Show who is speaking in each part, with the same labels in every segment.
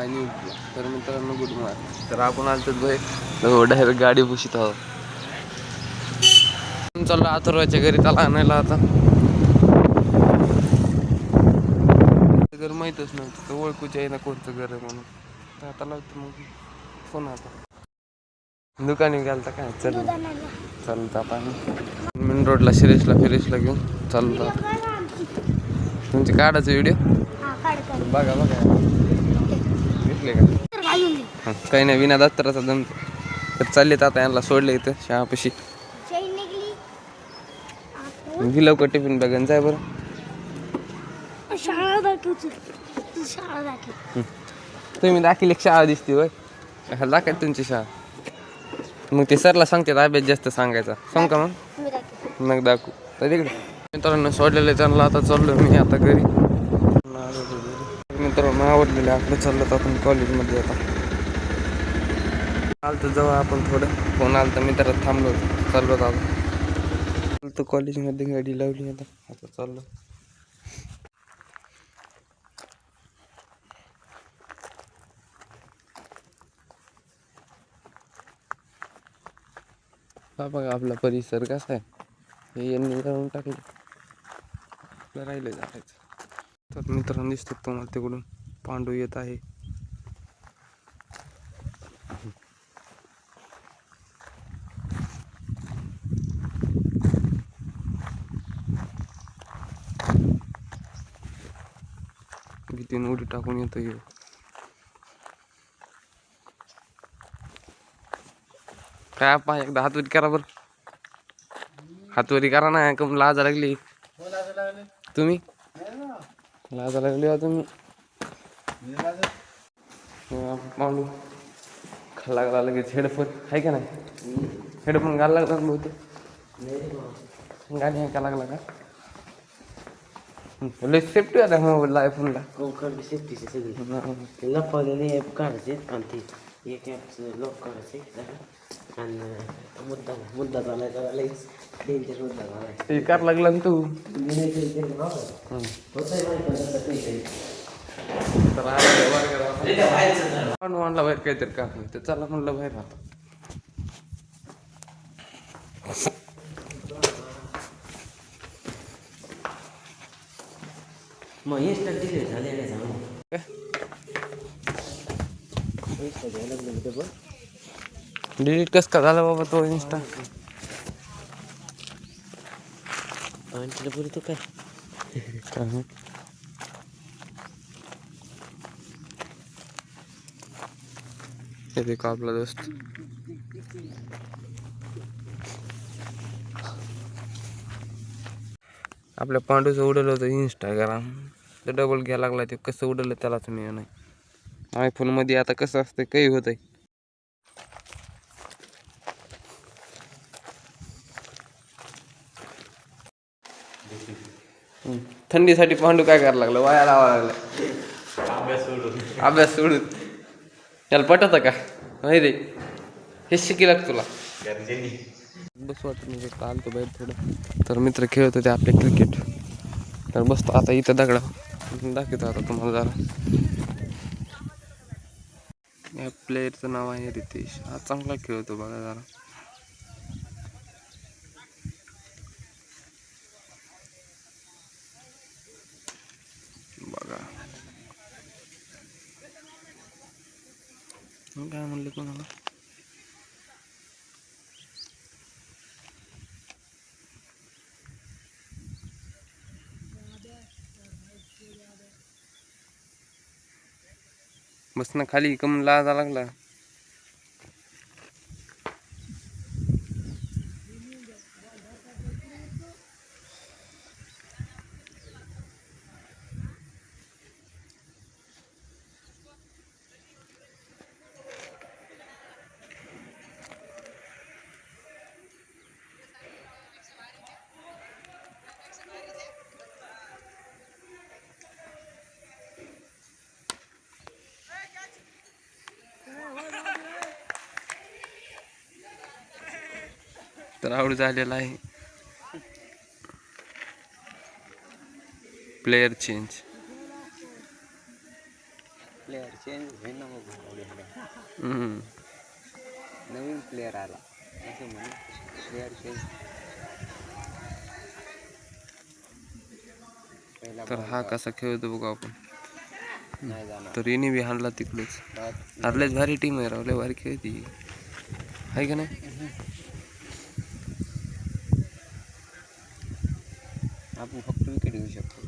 Speaker 1: माय न्यूजला. तर मित्रांनो गुड मॉर्निंग. तर आपण आलतो भाई डायरेक्ट गाडी पुशीत आहोत. चाललो अथर्वाच्या घरी त्याला आणायला. आता घर माहीतच नव्हतं तर ओळखूच आहे ना कोणतं घर आहे म्हणून. तर आता लावतो मग फोन. आता दुकानी गेलता काय चालत आता मेन रोडला शिरेशला घेऊन चालू. तुमची काढायचा व्हिडिओ बघा घेतले का? काही नाही विना दत्तराचा दम. तर चाललेत आता यांना सोडले इथं शहापाशी. घे लवकर टिफिन बॅगन जाय बरं. तुम्ही दाखिले शाळा दिसते होय. दाखल तुमची शाळा. मग ते सरला सांगते अभ्यास जास्त सांगायचा. सांग का मग दाखवू तर तिकडे. मित्रांनो सोडलेले त्यांना. आता चाललो मी आता घरी. मित्रांनो आवडलेले आपलं चाललं आपण कॉलेजमध्ये. आता आलं जवळ आपण थोडं फोन आलं तर मित्रात थांबलो चाललो. आता कॉलेजमध्ये गाडी लावली. आता चाललो. हा बघा आपला परिसर कसा आहे. हे यांनी जाऊन टाकले. आपलं राहिलं जायचं. तर मित्रांनो दिसतात तुम्हाला तिकडून पांडू येत आहे. भीतीने उडी टाकून येतो. काय पहा एकदा हातवरी करा बरं. हातवरी करा ना. कम लाजा लागली तुम्ही. लाजा लागली हो तुम्ही. पांडू खाल्ला लागला लगेच. हेडफोन आहे का नाही. हेडफोन घालायला लागला बहुतेक. गाडी आहे का लागला का. सेफ्टी होता मोबाईल आयफोनला.
Speaker 2: सेफ्टीचे सगळे लपवलेले ॲप काढायचे आणि ते एक ॲपचं लॉक करायचे आणि मुद्दा झाला त्याला लगेच डेंजर मुद्दा झाला.
Speaker 1: ते कर लागला ना तू. म्हणला बाहेर काहीतरी का ते चला म्हणलं बाहेर. राहतो
Speaker 2: मग इंस्टा डिलीट झाले नाही सांगू. इंस्टा घ्यायला लागलं ते पण
Speaker 1: डिलीट कस का झाला बाबा तो इंस्टा.
Speaker 2: आणि पुरी तो काय
Speaker 1: हे देखो आपला दोस्त. आपल्या पांडूचं उडवलं होतं इंस्टाग्राम. तर डबल घ्यायला लागला. ते कसं उडवलं त्यालाच मी नाही. आयफोन मध्ये आता कसं असतं काही होत आहे. थंडीसाठी पांडू काय करायला लागलं. वाया लावा लागला. अभ्यास सोडून त्याला पटत का नाही रे. हे शिकील तुला बस वाटत नाही. आलतो बाहेर थोडं. तर मित्र खेळत होते आपले क्रिकेट. तर बसतो आता इथं दगडा दाखवतो आता तुम्हाला जरा. या प्लेयरचं नाव आहे रितेश. हा चांगला खेळतो बघा जरा. बघा काय म्हणलं तुम्हाला. बस ना खाली कम लाजा लागला. तर आवड झालेला आहे. Player change.
Speaker 2: प्लेअर चेंज होईल ना मग.
Speaker 1: हम्म.
Speaker 2: नवीन प्लेअर आला असं म्हणून प्लेअर चेंज. पहिला
Speaker 1: तर हा
Speaker 2: बॉल
Speaker 1: कसा खेळतो बघू आपण.
Speaker 2: नाही जाणार.
Speaker 1: तर येणे बी हाणला तिकडेच. आपल्याच भारी टीम आहे राव, लय भारी खेळती आहे का नाही.
Speaker 2: आपण फक्त विकेट घेऊ शकतो.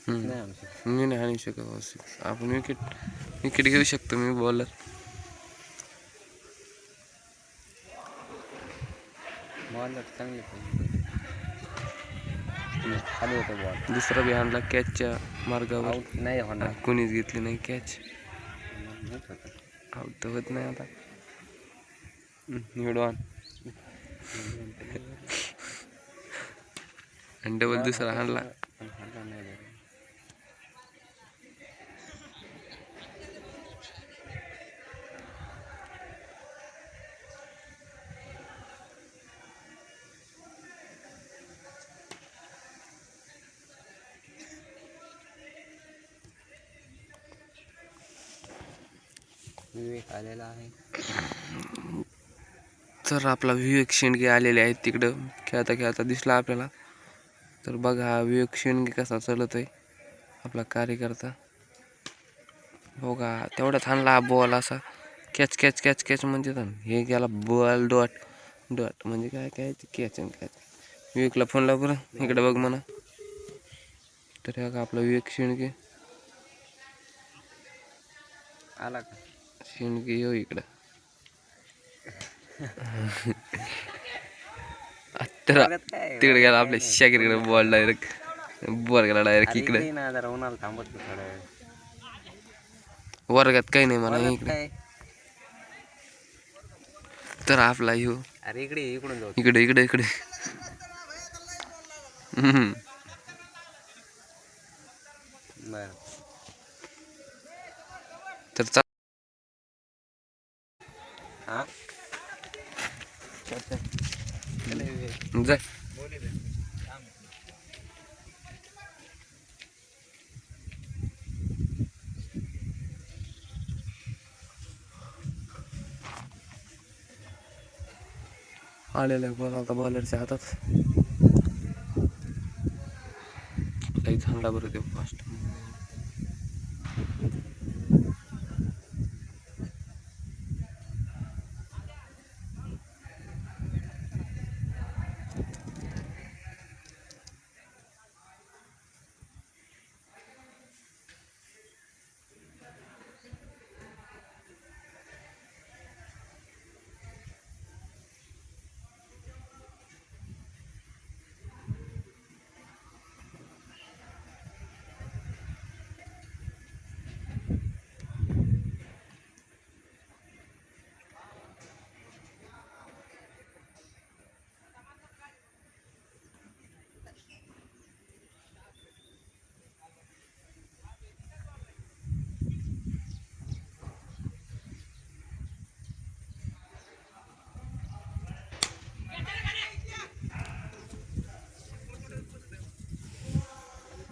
Speaker 2: नाही आणू शकतो.
Speaker 1: मी नाही हाणू शकत. आपण विकेट विकेट घेऊ शकतो. मी बॉलर.
Speaker 2: बॉलर चांगले पाहिजे. खाली होतो बॉल.
Speaker 1: दुसरा बी हाणला कॅचच्या मार्गावर.
Speaker 2: आऊट नाही होणार.
Speaker 1: कोणीच घेतली नाही कॅच.
Speaker 2: नीट होतं.
Speaker 1: आऊट तर होत नाही आता. निवडून आणि डबल दुसरा हाणला.
Speaker 2: विवेक आलेला आहे.
Speaker 1: तर आपला विवेक शेंडगे आलेले आहेत तिकडं. खेळता खेळता दिसला आपल्याला. तर बघा हा विवेक शेंडगे कसा चालत आहे आपला कार्यकर्ता. बघा तेवढ्यात हाणला हा बॉल असा. कॅच कॅच कॅच कॅच म्हणजे हे गेला बॉल डॉट डॉट म्हणजे काय काय कॅच आणि कॅच. विवेकला फोन लाव बरं, इकडे बघ म्हणा. तर हे आपला विवेक शेंडगे
Speaker 2: आला का
Speaker 1: शेंडगे येऊ इकडं. तर तिकडे गेला आपल्या शाकीरकडे बॉल डायरेक्ट. बॉल गेला डायरेक्ट इकडे.
Speaker 2: ना जरा उन्हाला थांबत थोडं.
Speaker 1: वर्गात काही नाही म्हणा
Speaker 2: वर्गात
Speaker 1: इकडे.
Speaker 2: काय
Speaker 1: तर आपला ह्यो
Speaker 2: अरे इकडे इकडून जाऊ.
Speaker 1: इकडे इकडे इकडे.
Speaker 2: बरं
Speaker 1: तर
Speaker 2: हां
Speaker 1: जाय. आलेला आहे बॉल आता बॉलरच्या हातात. काही थांबला बरं ते फास्ट.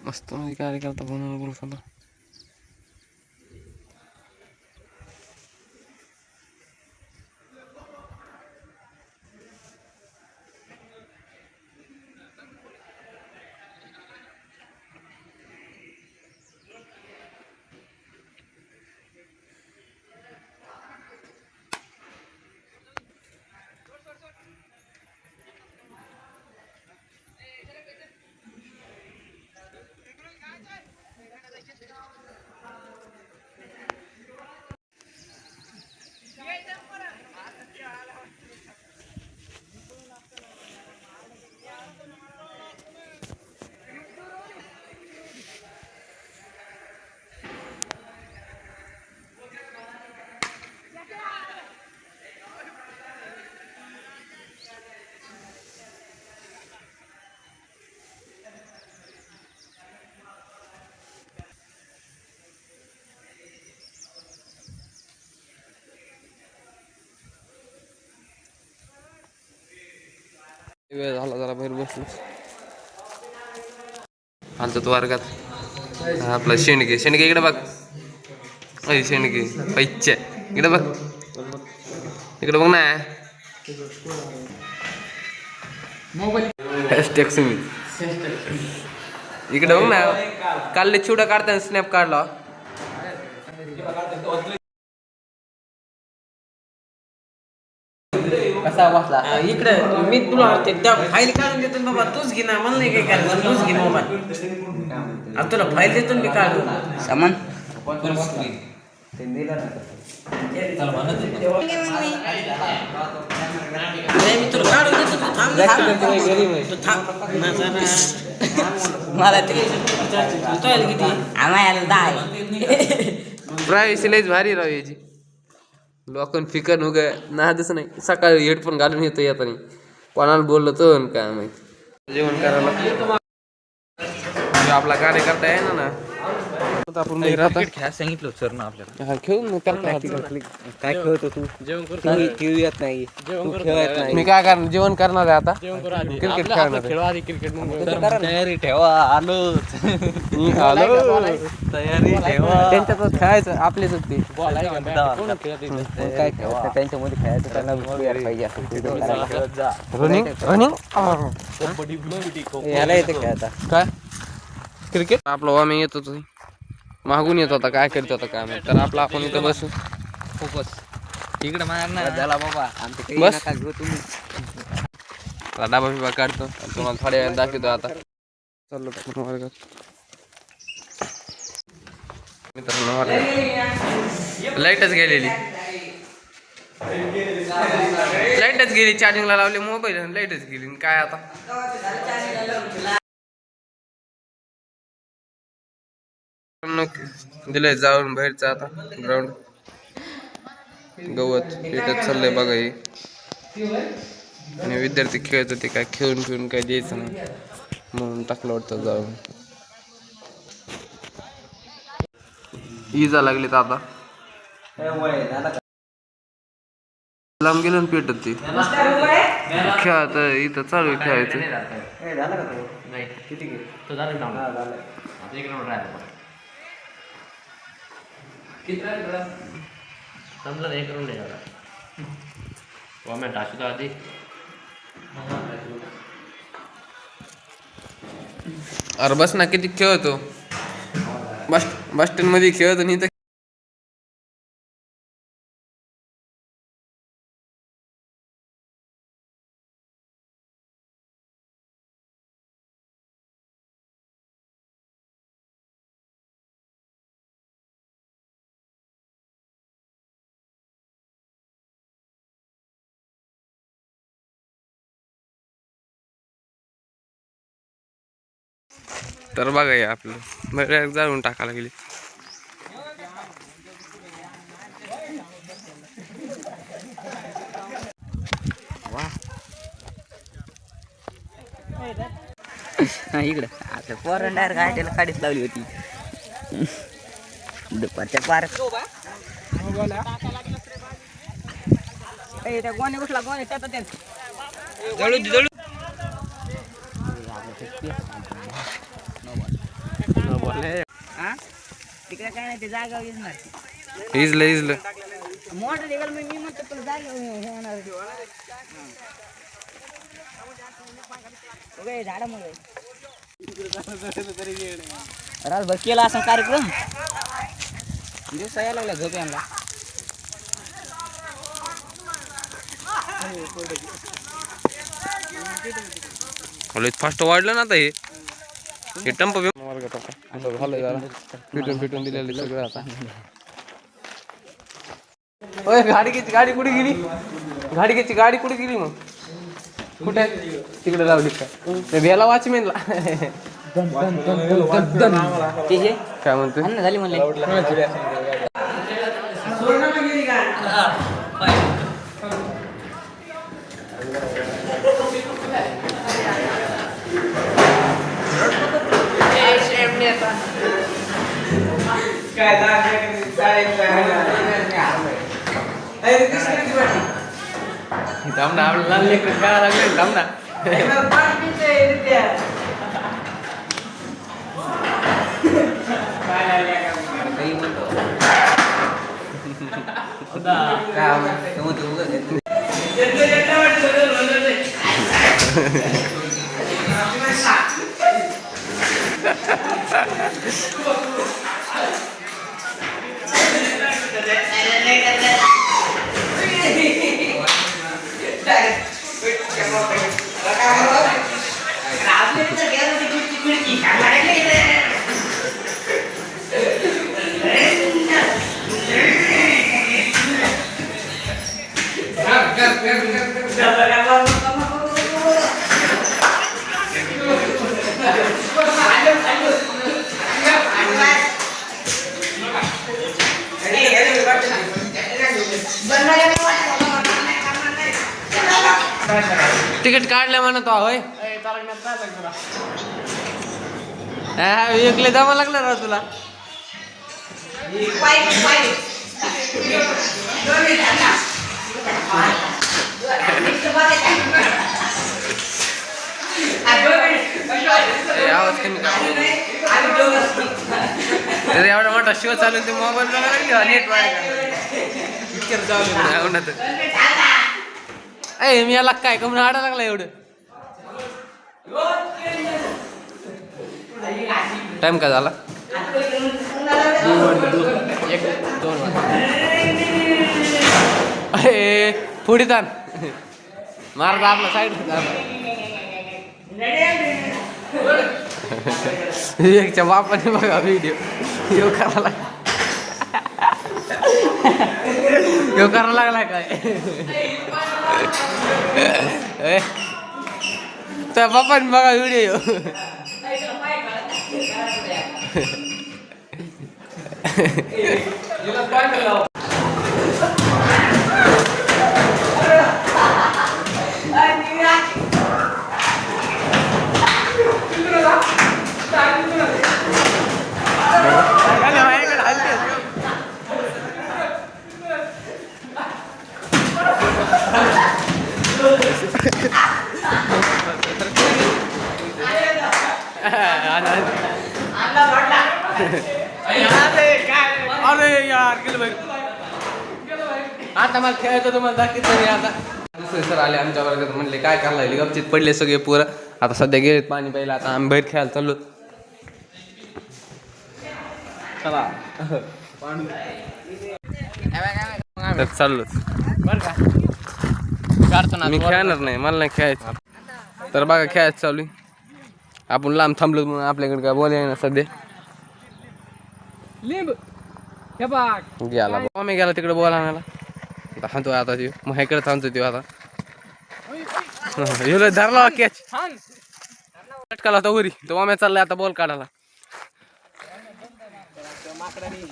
Speaker 1: मस्त म्हणजे कार्यकर्ता बनवून बोलतो. वेळ झाला जरा बाहेर बसलो. आलतो तो वर्गात. आपला शेंडगे शेंडगे इकडे बघ. अय शेंडगे पैच्या इकडे बघ. इकडे बघ ना. हॅशटॅग सुमित इकडे बघ ना. काल चिवडा काढताना स्नॅप काढला.
Speaker 2: कसा बसला इकडे मी तुला फाईल काढून देतो बाबा तूच घे ना मला नाही काय करायचं तूच घे मोबाईल आता तुला फाईल देतो मी काढून सामान मी तुला काढून देतो तू थांब मला किती आम्हाला 10
Speaker 1: प्रायव्हसी लयच भारी राव याची. लोकन फिकर हो गया नादच नाही. सकाळी हेडफोन घालून येतो येताना कोणाला बोललो तो काय माहिती. जेवण करायला आपला कार्यकर्ता आहे ना. आपण
Speaker 2: खेळायला सांगितलं सर ना आपल्याला
Speaker 1: खेळून
Speaker 2: काय खेळतो तू जेवण खेळू येत नाही खेळत नाही.
Speaker 1: मी काय करणार जेवण करणार आहे आता. क्रिकेट खेळणार
Speaker 2: क्रिकेट तयारी ठेवा आलो तयारी ठेवा.
Speaker 1: त्यांच्यातच खेळायचं आपलेच ते
Speaker 2: काय त्यांच्यामध्ये खेळायचं त्यांना पाहिजे
Speaker 1: रनिंग रनिंग
Speaker 2: याला येते खेळायचा
Speaker 1: काय क्रिकेट. आपला आम्ही येत होतो मागून येत होता काय करत होता काय माहिती. तर आपला आपण इथं बसू
Speaker 2: फोकस इकडे मारणार झाला बाबा
Speaker 1: बस
Speaker 2: घेऊ तुम्ही.
Speaker 1: डाबा बिबा काढतो तुम्हाला थोड्या वेळ दाखवतो. आता चाललो वर्गात मित्रांनो. लाईटच गेलेली लाईटच गेली. चार्जिंगला लावले मोबाईल लाईटच गेली. काय आता दिलंय जाऊन बाहेरचं आता ग्राउंड गवत पेटत चाललंय बघा हे. आणि विद्यार्थी खेळत होते काय खेळून खेळून काय द्यायचं नाही म्हणून टाकलं वाटतं जाऊन. इजा लागली तर आता लांब गेलं पेटत ते खेळत इथं चालू खेळायचं.
Speaker 2: संपलं एक करून द्या कॉमेंट असू आधी.
Speaker 1: अरे बस ना किती खेळतो. बस स्टँड मध्ये खेळतो नाही तर तर बघा हे आपलं बऱ्याच जाळून टाका लागली.
Speaker 2: इकडे आता पोरण डायरेक्ट गाठीला काढीच लावली होती दुपारच्या पार त्या गोणे उठला गोणे तिकडे काय नाही ते जागा येणार
Speaker 1: इजलं इजलं
Speaker 2: मोठं निघाल मी म्हणतो तुला जागा येणार झाडामुळे राजभर केला असा कार्यक्रम दिवसा यायला लागला झोप यांना
Speaker 1: कॉलेज फास्ट वाढलं ना आता हे टंप वर्गात आता झालं जरा फिटून फिटून दिलेलं सगळं आता. ओय गाडीची गाडी कुठे गेली. गाडी कुठे गेली मग कुठे तिकडे लावली काय भेला वॉचमॅनला काय म्हणतो
Speaker 2: झाली म्हणले
Speaker 1: थांब ना आपल्याला लेकर खेळायला लागले थांब ना. तिकीट काढलं म्हणत होय एकले जमा लागला ना तुला आवाज कमी तर एवढा मोठा शो चालू ते मोबाईल बघायला नेट पिक्चर चालू ए मी याला काय कमी आडा लागला एवढं टाइम काय झाला 2 अरे पुढे ताण मारता आपला साईड एकच्या बापाने बघा व्हिडिओ यो करायला लागला काय त्या बापाने बघा व्हिडिओ अरे यार गेलं भाई आता मला खेळायचं तुम्हाला दाखवत नाही आता दुसरे सर आले आमच्या वर्गात म्हणले काय करायला गपचित पडले सगळे पोरं आता सध्या गेलेत पाणी प्यायला आता आम्ही बाहेर खेळायला चाललो चला चाललो मी खेळणार नाही मला नाही खेळायचं तर बघा खेळायचं चालू आपण लांब थांबलो म्हणून आपल्याकडे काय बोलाय ना सध्या गेला मी गेला तिकडे बोलायला थांबतो आता ते मग ह्याकडे थांबतो तो आता धरला कॅच काढला होता वरी तो माम्या चाललाय आता बॉल काढायला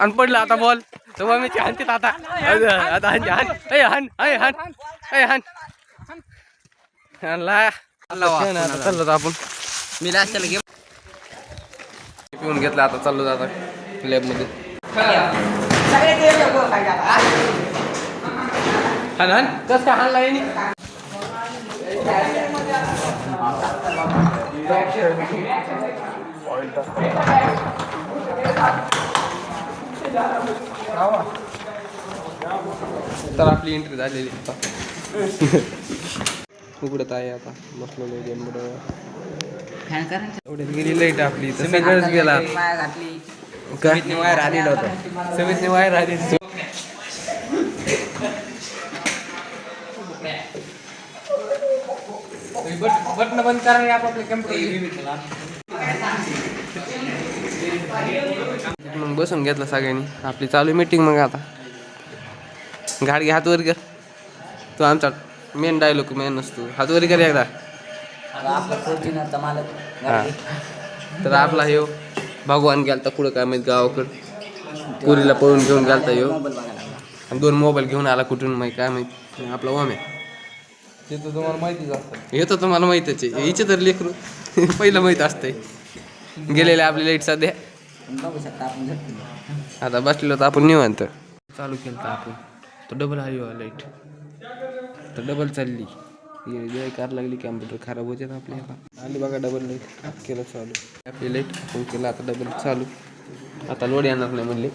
Speaker 1: आणि पडला आता बॉल तो माम्याची हाणतीत आता आता हान चाललो आपण मी लास्टला गेम पिऊन घेतला आता चाललो आता लॅब मध्ये हान कस काय हाणला यांनी तर आपली एंट्री झालेली आता उघडत आहे आता बसलेलो गेम एवढ्यात गेली लाईट आपली तर सगळंच गेला काय वायर आलेला होता समितने वायर आलेली बटन बंद करा आपापल्या कम्प्युटर मग बसून घेतलं सगळ्यांनी आपली चालू मीटिंग मग आता गाडी हात वर कर तो आमचा मेन डायलॉग मेन नसतो हात वर कर एकदा तर आपला ह्यो भगवान गेलता कुठं काय माहित गावाकडं पुरीला पळून घेऊन गेलता ह्यो आणि 2 मोबाईल घेऊन आला कुठून माहिती काय माहिती आपला ओम्या
Speaker 3: ते तर तुम्हाला माहितीच असतं
Speaker 1: हे तर तुम्हाला माहितच आहे हिचे तर लेकरू पहिलं माहीत असतंय गेलेले आपली लाईट सध्या आता बसलेलो तर आपण निवांत चालू केलं तर आपण तो डबल आली लाईट तर डबल चालली कार लागली कॅम्प्युटर खराब होते ना आपल्या आली बघा डबल लाईट केलं चालू आपली लाईट आपण केलं आता डबल चालू आता लोड येणार नाही म्हणली.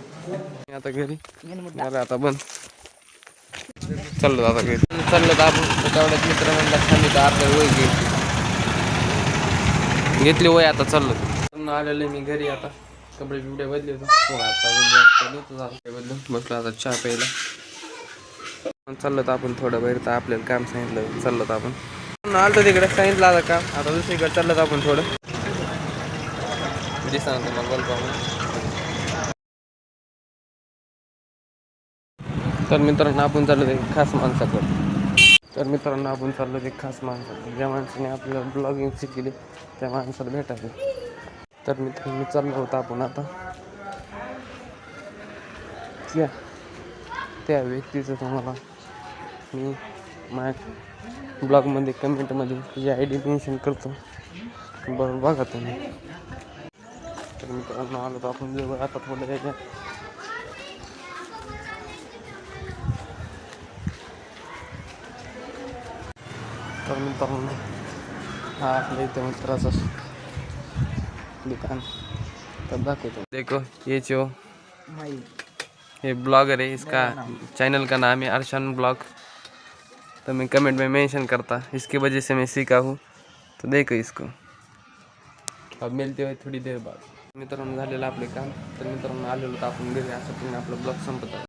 Speaker 1: आता घरी झालं आता बंद. चाललो आता घरी. चाललो तर आपण तेवढ्यात मित्र म्हणला खाली तर आपल्याला वय घेतली वय. आता चाललो आलेलं मी घरी. आता कपडे बिपडे बदले होतो. बदलून बसलो आता चहा प्यायला. चाललो तर आपण थोडं बाहेर. तर आपल्याला काम सांगितलं चाललो तर आपण आलतो तिकडे सांगितलं आता काम. आता दुसरीकडे चाललो तर आपण थोडं दिसणार तुम्हाला बोलतो. तर मित्रांनो आपण चाललो ते खास माणसाकडे. ज्या माणसाने आपल्याला ब्लॉगिंग शिकली त्या माणसाला भेटायचं. तर मित्रांनो चाललो होतो आपण आता त्या व्यक्तीचं तुम्हाला मी माझ्या ब्लॉगमध्ये कमेंटमध्ये तुझी ID मेन्शन करतो. बरोबर बघा तुम्ही. तर मित्रांनो आलो तर आपण जवळ आता थोडं यायच्या. तर मित्रांनो हा आपल्या इथे मित्राचं दुकान. तर दाखवतो. देखो ये जो ये ब्लॉगर है, इसका चैनल का नाम है अर्शन ब्लॉग. तो मैं कमेंट में मेंशन करता. इसकी वजह से मैं सीखा हूँ. तो देखो इसको. अब मिलते हुए थोड़ी देर बाद. मित्रांनो झालेलं आपले काम. तर मित्रांनो आलेलो तर आपण घरी. असं तुम्ही आपलं ब्लॉग संपत.